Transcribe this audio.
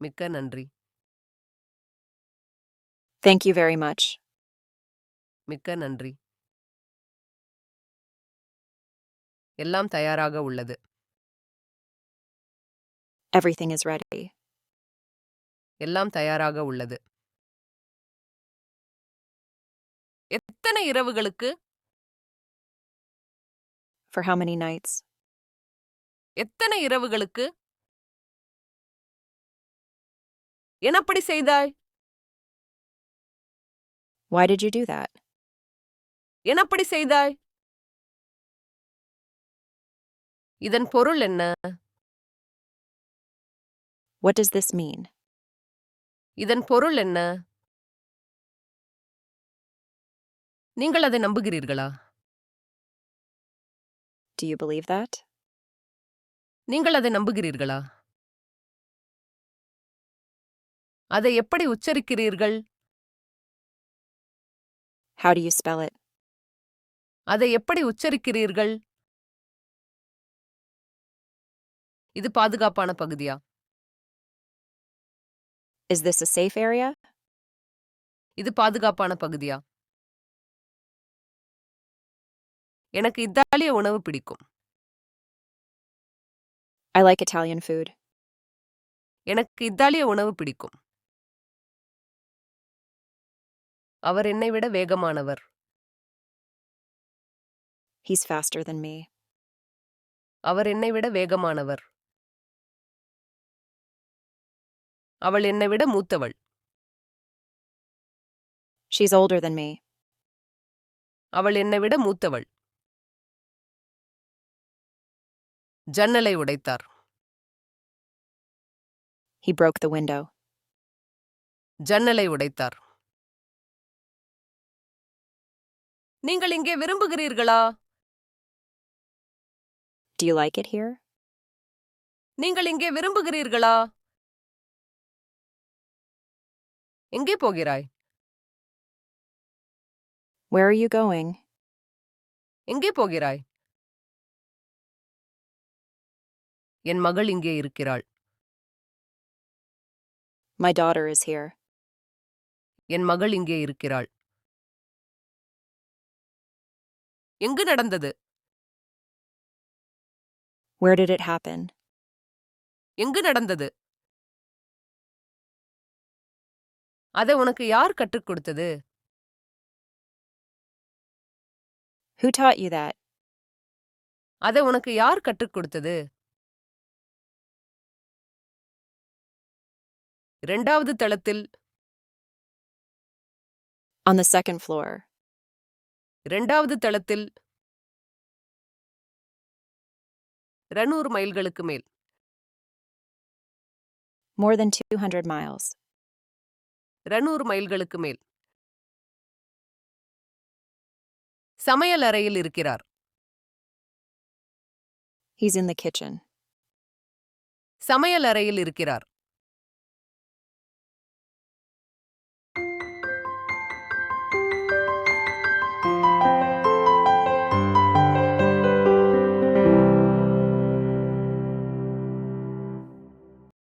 மிக்க நன்றி. Thank you very much. மிக்க நன்றி. எல்லாம் தயாராக உள்ளது. Everything is ready. எல்லாம் தயாராக உள்ளது. எத்தனை இரவுகளுக்கு? For how many nights? எத்தனை இரவுகளுக்கு? என்னப்படி செய்தாய்? Why did you do that? என்னப்படி செய்தாய்? இதன் பொருள் என்ன? What does this mean? இதன் பொருள் என்ன? நீங்கள் அதை நம்புகிறீர்களா? Do you believe that? நீங்கள் அதை நம்புகிறீர்களா? அதை எப்படி உச்சரிக்கிறீர்கள்? How do you spell it? அதை எப்படி உச்சரிக்கிறீர்கள்? இது பாதுகாப்பான பகுதியா? Is this a safe area? இது பாதுகாப்பான பகுதியா? எனக்கு இத்தாலிய உணவு பிடிக்கும். I like Italian food. எனக்கு இத்தாலிய உணவு பிடிக்கும். அவர் என்னை விட வேகமானவர். He's faster than me. அவர் என்னை விட வேகமானவர். அவள் என்னை விட மூத்தவள். She's older than me. அவள் என்னை விட மூத்தவள். ஜன்னலை உடைத்தார். He broke the window. ஜன்னலை உடைத்தார். நீங்கள் இங்கே விரும்புகிறீர்களா? Do you like it here? நீங்கள் இங்கே விரும்புகிறீர்களா? எங்கே போகிறாய்? Where are you going? எங்கே போகிறாய்? என் மகள் இங்கே இருக்கிறாள். My daughter is here. என் மகள் இங்கே இருக்கிறாள். எங்கு நடந்தது? Where did it happen? எங்கு நடந்தது? அதை உனக்கு யார் கற்றுக் கொடுத்தது? Who taught you that? அதை உனக்கு யார் கற்றுக் கொடுத்தது? இரண்டாவது தளத்தில். On the second floor. இரண்டாவது தளத்தில். 200 மைல்களுக்கு மேல். More than 200 miles. 200 மைல்களுக்கு மேல். சமையல் அறையில் இருக்கிறார். He's in the kitchen. சமையல் அறையில் இருக்கிறார்.